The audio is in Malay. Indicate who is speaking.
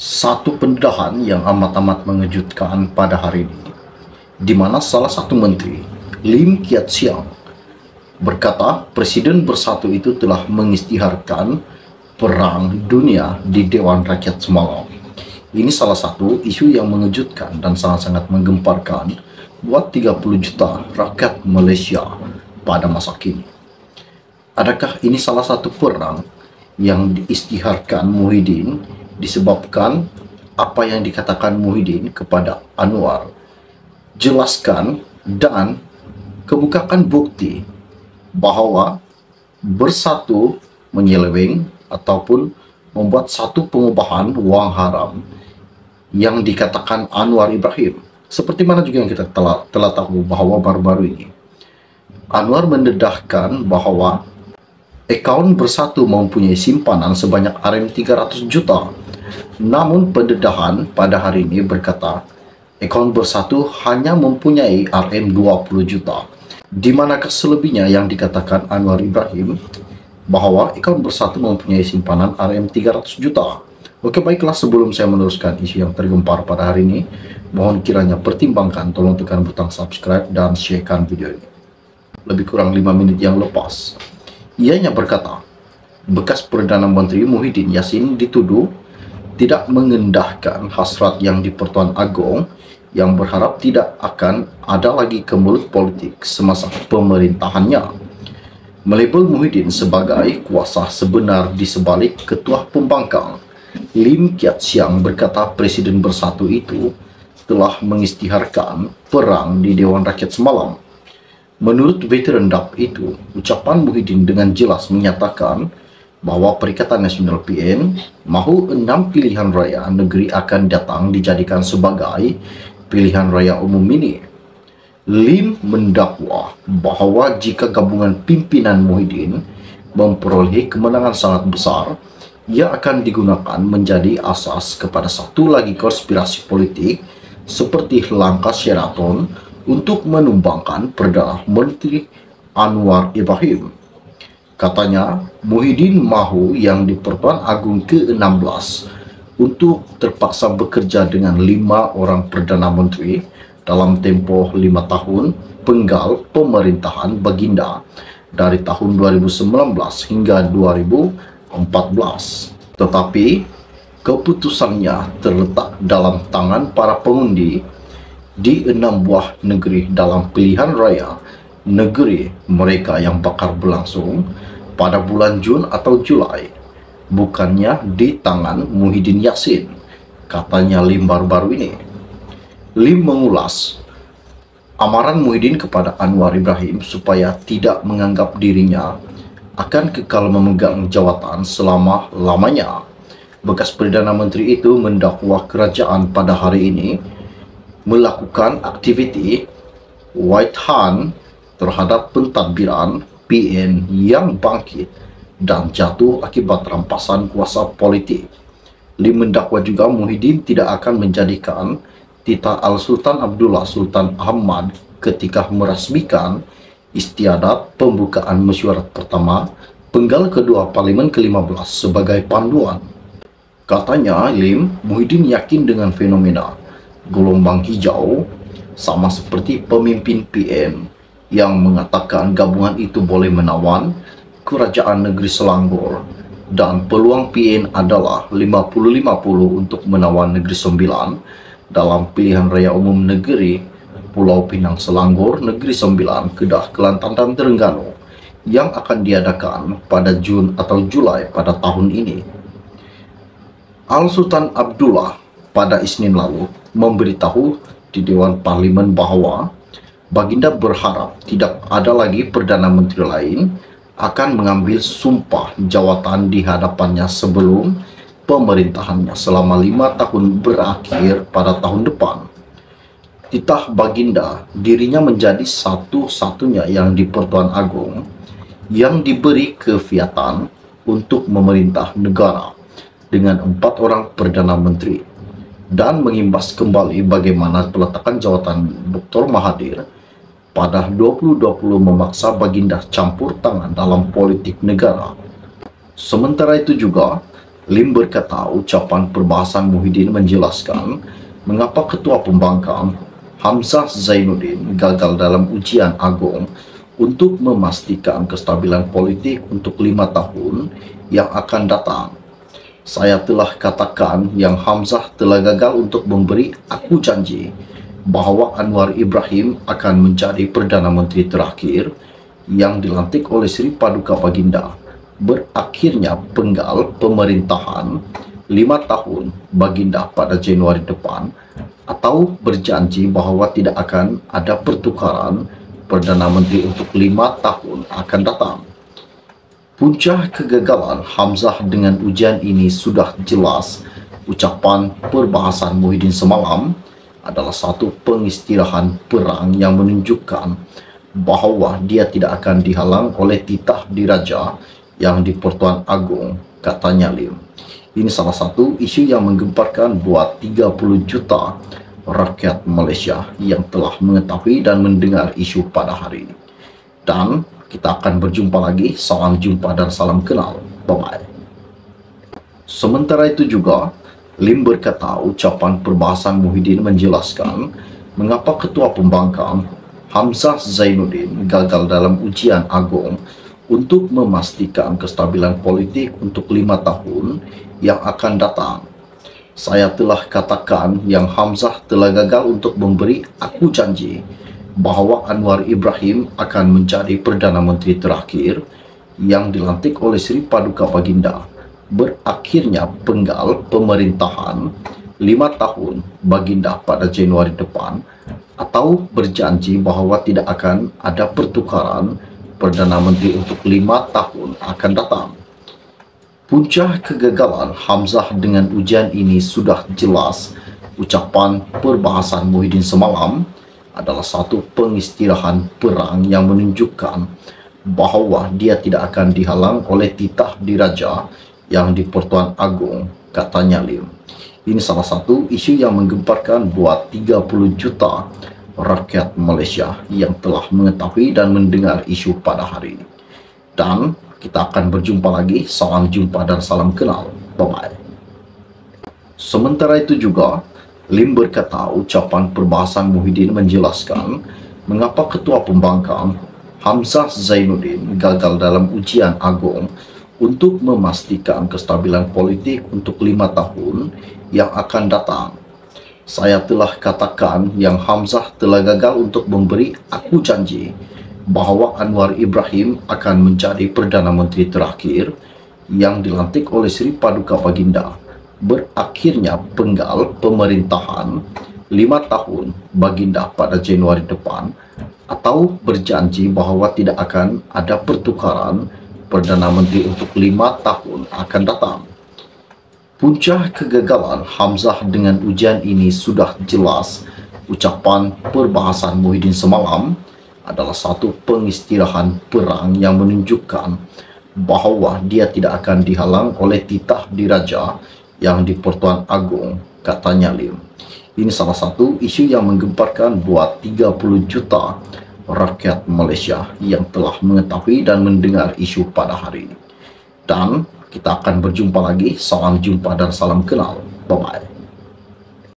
Speaker 1: Satu pendedahan yang amat-amat mengejutkan pada hari ini, di mana salah satu menteri, Lim Kiat Siang, berkata Presiden Bersatu itu telah mengisytiharkan perang dunia di Dewan Rakyat semalam. Ini salah satu isu yang mengejutkan dan sangat-sangat menggemparkan buat 30 juta rakyat Malaysia pada masa kini. Adakah ini salah satu perang yang diisytiharkan Muhyiddin disebabkan apa yang dikatakan Muhyiddin kepada Anwar? Jelaskan dan kemukakan bukti bahwa bersatu menyeleweng ataupun membuat satu pengubahan wang haram yang dikatakan Anwar Ibrahim. Seperti mana juga yang kita telah tahu bahwa baru-baru ini Anwar mendedahkan bahwa akaun Bersatu mempunyai simpanan sebanyak RM300 juta. Namun pendedahan pada hari ini berkata akaun Bersatu hanya mempunyai RM20 juta. Di manakah selebihnya yang dikatakan Anwar Ibrahim bahwa akaun Bersatu mempunyai simpanan RM300 juta. Oke, baiklah, sebelum saya meneruskan isu yang tergempar pada hari ini, mohon kiranya pertimbangkan, tolong tekan butang subscribe dan sharekan video ini. Lebih kurang 5 menit yang lepas, ianya berkata, bekas Perdana Menteri Muhyiddin Yassin dituduh tidak mengendahkan hasrat yang di Pertuan Agong yang berharap tidak akan ada lagi kemelut politik semasa pemerintahannya. Melabel Muhyiddin sebagai kuasa sebenar di sebalik ketua pembangkang, Lim Kiat Siang berkata Presiden Bersatu itu telah mengisytiharkan perang di Dewan Rakyat semalam. Menurut veteran DAP itu, ucapan Muhyiddin dengan jelas menyatakan bahwa Perikatan Nasional PN mahu 6 pilihan raya negeri akan datang dijadikan sebagai pilihan raya umum ini. Lim mendakwa bahwa jika gabungan pimpinan Muhyiddin memperoleh kemenangan sangat besar, ia akan digunakan menjadi asas kepada satu lagi konspirasi politik seperti langkah Sheraton untuk menumbangkan Perdana Menteri Anwar Ibrahim. Katanya, Muhyiddin mahu yang di Pertuan Agong ke-16 untuk terpaksa bekerja dengan 5 orang Perdana Menteri dalam tempoh 5 tahun penggal pemerintahan Baginda dari tahun 2019 hingga 2014. Tetapi keputusannya terletak dalam tangan para pengundi di 6 buah negeri dalam pilihan raya negeri mereka yang bakal berlangsung pada bulan Jun atau Julai, bukannya di tangan Muhyiddin Yassin, katanya Lim baru-baru ini. Lim mengulas amaran Muhyiddin kepada Anwar Ibrahim supaya tidak menganggap dirinya akan kekal memegang jawatan selama-lamanya. Bekas Perdana Menteri itu mendakwa kerajaan pada hari ini melakukan aktiviti white hunt terhadap pentadbiran PN yang bangkit dan jatuh akibat rampasan kuasa politik. Lim mendakwa juga Muhyiddin tidak akan menjadikan titah Al-Sultan Abdullah Sultan Ahmad ketika merasmikan istiadat pembukaan mesyuarat pertama penggal kedua Parlimen ke-15 sebagai panduan. Katanya Lim, Muhyiddin yakin dengan fenomena gelombang hijau sama seperti pemimpin PN yang mengatakan gabungan itu boleh menawan kerajaan negeri Selangor dan peluang PN adalah 50-50 untuk menawan negeri Sembilan dalam pilihan raya umum negeri Pulau Pinang Selangor, negeri Sembilan, Kedah, Kelantan dan Terengganu yang akan diadakan pada Jun atau Julai pada tahun ini. Al-Sultan Abdullah pada Isnin lalu memberitahu di Dewan Parlimen bahwa Baginda berharap tidak ada lagi Perdana Menteri lain akan mengambil sumpah jawatan di hadapannya sebelum pemerintahannya selama 5 tahun berakhir pada tahun depan. Titah Baginda dirinya menjadi satu-satunya yang di Pertuan Agong yang diberi kefiatan untuk memerintah negara dengan 4 orang Perdana Menteri, dan mengimbas kembali bagaimana peletakan jawatan Dr. Mahathir pada 2020 memaksa Baginda campur tangan dalam politik negara. Sementara itu juga, Lim berkata ucapan perbahasan Muhyiddin menjelaskan mengapa Ketua Pembangkang Hamzah Zainuddin gagal dalam ujian agung untuk memastikan kestabilan politik untuk 5 tahun yang akan datang. Saya telah katakan yang Hamzah telah gagal untuk memberi aku janji bahawa Anwar Ibrahim akan menjadi Perdana Menteri terakhir yang dilantik oleh Sri Paduka Baginda. Berakhirnya penggal pemerintahan 5 tahun Baginda pada Januari depan, atau berjanji bahawa tidak akan ada pertukaran Perdana Menteri untuk 5 tahun akan datang. Punca kegagalan Hamzah dengan ujian ini sudah jelas. Ucapan perbahasan Muhyiddin semalam adalah satu pengistirahan perang yang menunjukkan bahawa dia tidak akan dihalang oleh titah diraja yang di Pertuan Agong, katanya Lim. Ini salah satu isu yang menggemparkan buat 30 juta rakyat Malaysia yang telah mengetahui dan mendengar isu pada hari ini. Dan kita akan berjumpa lagi. Salam jumpa dan salam kenal. Bye-bye. Sementara itu juga, Lim berkata ucapan perbahasan Muhyiddin menjelaskan mengapa Ketua Pembangkang Hamzah Zainuddin gagal dalam ujian agung untuk memastikan kestabilan politik untuk 5 tahun yang akan datang. Saya telah katakan yang Hamzah telah gagal untuk memberi aku janji bahawa Anwar Ibrahim akan menjadi Perdana Menteri terakhir yang dilantik oleh Sri Paduka Baginda. Berakhirnya penggal pemerintahan 5 tahun Baginda pada Januari depan, atau berjanji bahawa tidak akan ada pertukaran Perdana Menteri untuk 5 tahun akan datang. Punca kegagalan Hamzah dengan ujian ini sudah jelas. Ucapan perbahasan Muhyiddin semalam adalah satu pengistirahan perang yang menunjukkan bahawa dia tidak akan dihalang oleh titah diraja yang di Pertuan Agong, katanya Lim. Ini salah satu isu yang menggemparkan buat 30 juta rakyat Malaysia yang telah mengetahui dan mendengar isu pada hari ini. Dan kita akan berjumpa lagi. Salam jumpa dan salam kenal. Bye-bye. Sementara itu juga, Lim berkata ucapan perbahasan Muhyiddin menjelaskan mengapa Ketua Pembangkang Hamzah Zainuddin gagal dalam ujian agung untuk memastikan kestabilan politik untuk 5 tahun yang akan datang. Saya telah katakan yang Hamzah telah gagal untuk memberi aku janji bahawa Anwar Ibrahim akan menjadi Perdana Menteri terakhir yang dilantik oleh Sri Paduka Baginda. Berakhirnya penggal pemerintahan 5 tahun Baginda pada Januari depan, atau berjanji bahawa tidak akan ada pertukaran Perdana Menteri untuk 5 tahun akan datang. Punca kegagalan Hamzah dengan ujian ini sudah jelas. Ucapan perbahasan Muhyiddin semalam adalah satu pengistirahan perang yang menunjukkan bahawa dia tidak akan dihalang oleh titah diraja yang di Pertuan Agong, katanya Lim. Ini salah satu isu yang menggemparkan buat 30 juta rakyat Malaysia yang telah mengetahui dan mendengar isu pada hari ini. Dan kita akan berjumpa lagi. Salam jumpa dan salam kenal. Bye-bye.